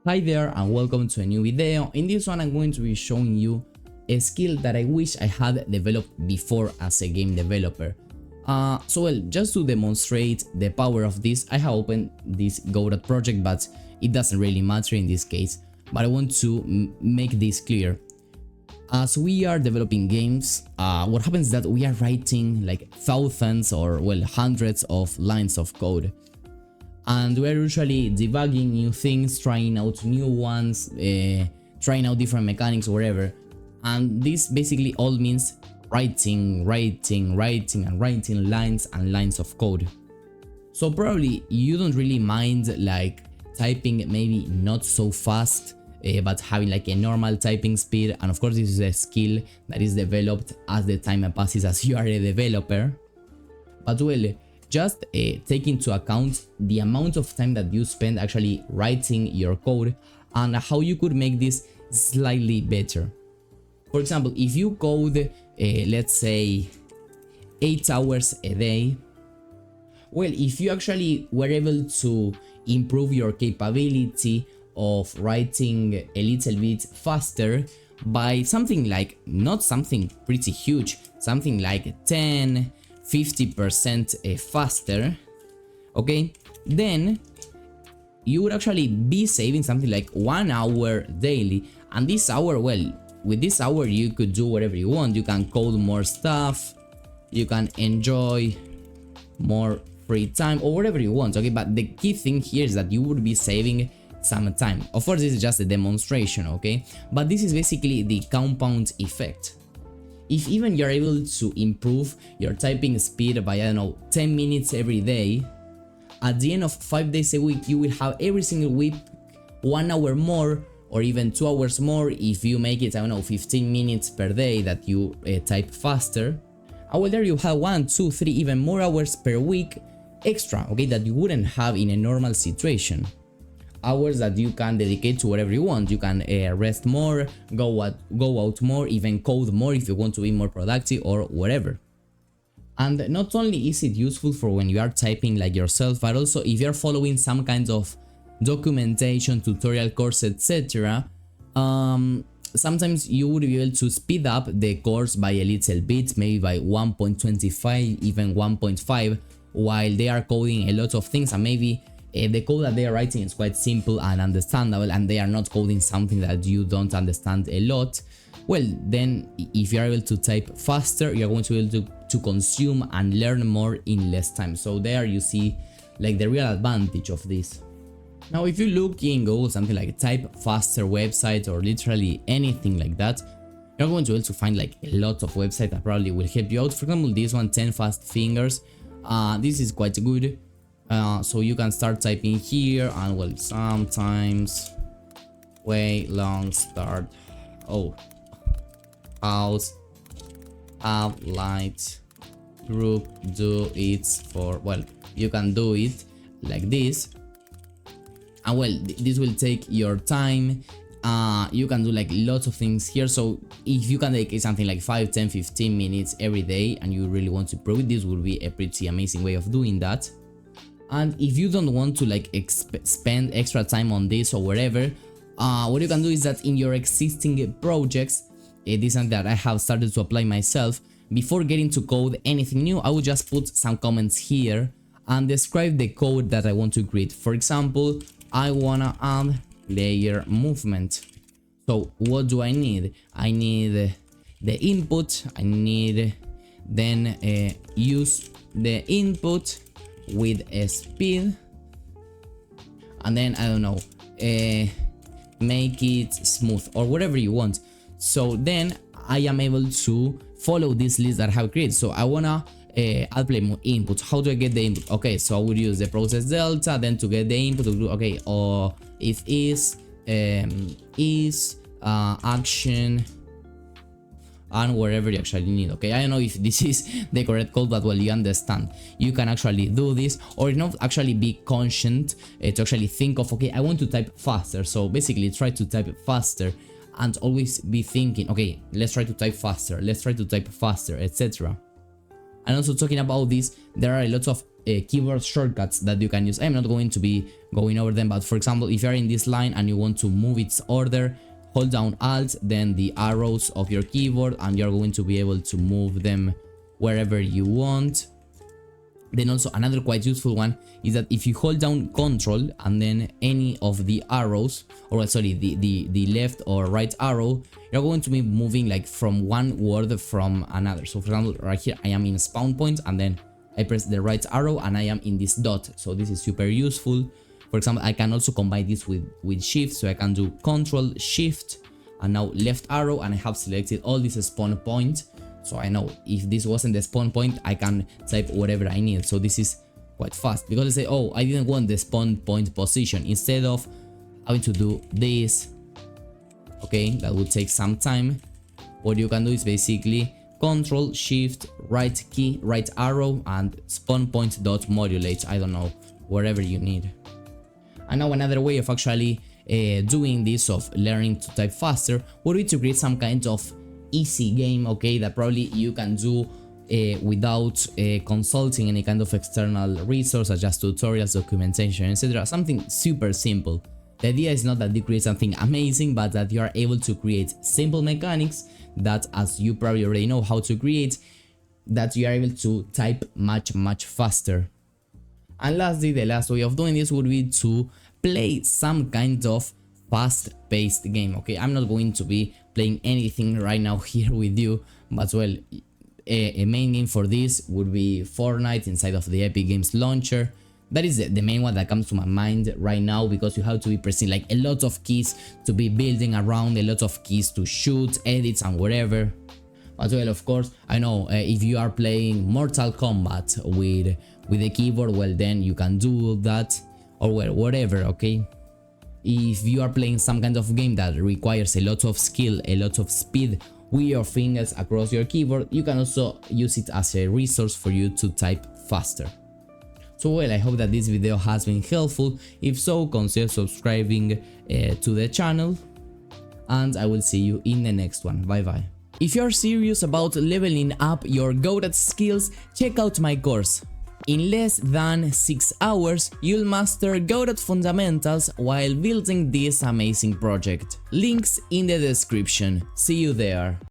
Hi there and welcome to a new video. In this one I'm going to be showing you a skill that I wish I had developed before as a game developer. Just to demonstrate the power of this, I have opened this Godot project, but it doesn't really matter in this case. But I want to make this clear. As we are developing games, what happens is that we are writing like thousands or hundreds of lines of code. And we're usually debugging new things, trying out new ones, trying out different mechanics, whatever. And this basically all means writing lines and lines of code. So probably you don't really mind like typing maybe not so fast, but having like a normal typing speed. And of course this is a skill that is developed as the time passes as you are a developer. But just take into account the amount of time that you spend actually writing your code and how you could make this slightly better. For example, if you code, let's say 8 hours a day, if you actually were able to improve your capability of writing a little bit faster by something like, not something pretty huge, something like 50% faster, okay, then you would actually be saving something like 1 hour daily. And this hour, with this hour you could do whatever you want. You can code more stuff, you can enjoy more free time or whatever you want, okay. But the key thing here is that you would be saving some time. Of course this is just a demonstration, okay, but this is basically the compound effect. If even you're able to improve your typing speed by, I don't know, 10 minutes every day, at the end of 5 days a week, you will have every single week 1 hour more or even 2 hours more if you make it, I don't know, 15 minutes per day that you type faster. And there you have 1, 2, 3, even more hours per week extra, okay, that you wouldn't have in a normal situation. Hours that you can dedicate to whatever you want. You can rest more, go out more, even code more if you want to be more productive or whatever. And not only is it useful for when you are typing like yourself, but also if you're following some kinds of documentation, tutorial course, etc. Sometimes you would be able to speed up the course by a little bit, maybe by 1.25, even 1.5, while they are coding a lot of things, and maybe the code that they are writing is quite simple and understandable, and they are not coding something that you don't understand a lot. Then if you're able to type faster, you're going to be able to consume and learn more in less time. So there you see like the real advantage of this. Now if you look in Google something like type faster website or literally anything like that, you're going to be able to find like a lot of websites that probably will help you out. For example, this one, 10 fast fingers, this is quite good. So you can start typing here and sometimes long start house have light group do it for, you can do it like this, and this will take your time. You can do like lots of things here. So if you can take something like 5, 10, 15 minutes every day and you really want to improve it, this will be a pretty amazing way of doing that. And if you don't want to like spend extra time on this or whatever, what you can do is that in your existing projects, this is something that I have started to apply myself. Before getting to code anything new, I would just put some comments here and describe the code that I want to create. For example, I wanna add layer movement. So what do I need? I need the input. I need then use the input with a speed, and then I don't know, make it smooth or whatever you want. So then I am able to follow this list that I have created. So I wanna add play more input. How do I get the input? Okay, so I would use the process delta, then to get the input, okay, or if is action and wherever you actually need. Okay, I don't know if this is the correct code, but you understand. You can actually do this, or not actually be conscient to actually think of, okay, I want to type faster. So basically try to type faster and always be thinking, okay, let's try to type faster, etc. And also talking about this, there are a lot of keyboard shortcuts that you can use. I'm not going to be going over them, but for example, if you're in this line and you want to move its order, hold down Alt, then the arrows of your keyboard, and you're going to be able to move them wherever you want. Then also another quite useful one is that if you hold down Control and then any of the arrows, or sorry, the left or right arrow, you're going to be moving like from one word from another. So for example, right here I am in spawn point, and then I press the right arrow and I am in this dot. So this is super useful. For example, I can also combine this with shift, so I can do Control Shift and now left arrow, and I have selected all this spawn point. So I know if this wasn't the spawn point, I can type whatever I need. So this is quite fast, because I say, oh, I didn't want the spawn point position. Instead of having to do this, okay, that would take some time. What you can do is basically Control Shift right key, right arrow, and spawn point dot modulate. I don't know, wherever you need. And now another way of actually doing this, of learning to type faster, would be to create some kind of easy game, okay, that probably you can do without consulting any kind of external resource, such as tutorials, documentation, etc. Something super simple. The idea is not that you create something amazing, but that you are able to create simple mechanics that, as you probably already know how to create, that you are able to type much faster. And lastly, the last way of doing this would be to play some kind of fast-paced game. Okay, I'm not going to be playing anything right now here with you, but well, a main game for this would be Fortnite inside of the Epic Games launcher. That is the main one that comes to my mind right now, because you have to be pressing like a lot of keys to be building around, a lot of keys to shoot, edits, and whatever. But well, of course, I know if you are playing Mortal Kombat with a keyboard, well, then you can do that, or well, whatever, okay? If you are playing some kind of game that requires a lot of skill, a lot of speed with your fingers across your keyboard, you can also use it as a resource for you to type faster. So well, I hope that this video has been helpful. If so, consider subscribing to the channel, and I will see you in the next one. Bye bye. If you're serious about leveling up your Godot skills, check out my course. In less than 6 hours, you'll master Godot fundamentals while building this amazing project. Links in the description. See you there.